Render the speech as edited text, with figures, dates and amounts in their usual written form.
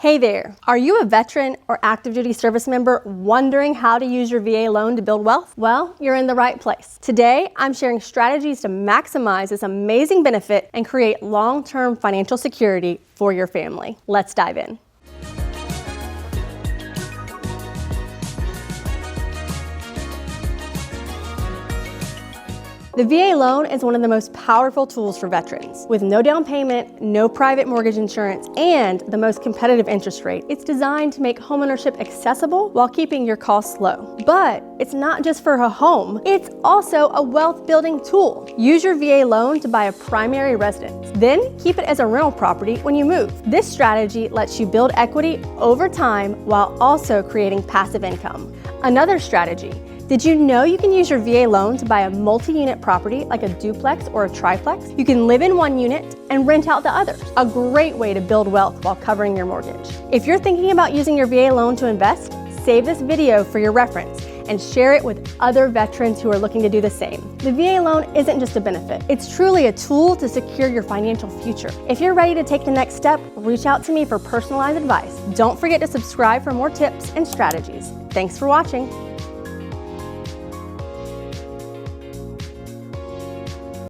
Hey there, are you a veteran or active duty service member wondering how to use your VA loan to build wealth? Well, you're in the right place. Today, I'm sharing strategies to maximize this amazing benefit and create long-term financial security for your family. Let's dive in. The VA loan is one of the most powerful tools for veterans. With no down payment, no private mortgage insurance, and the most competitive interest rate, it's designed to make homeownership accessible while keeping your costs low. But it's not just for a home, it's also a wealth building tool. Use your VA loan to buy a primary residence, then keep it as a rental property when you move. This strategy lets you build equity over time while also creating passive income. Another strategy. Did you know you can use your VA loan to buy a multi-unit property like a duplex or a triplex? You can live in one unit and rent out the others. A great way to build wealth while covering your mortgage. If you're thinking about using your VA loan to invest, save this video for your reference and share it with other veterans who are looking to do the same. The VA loan isn't just a benefit. It's truly a tool to secure your financial future. If you're ready to take the next step, reach out to me for personalized advice. Don't forget to subscribe for more tips and strategies. Thanks for watching.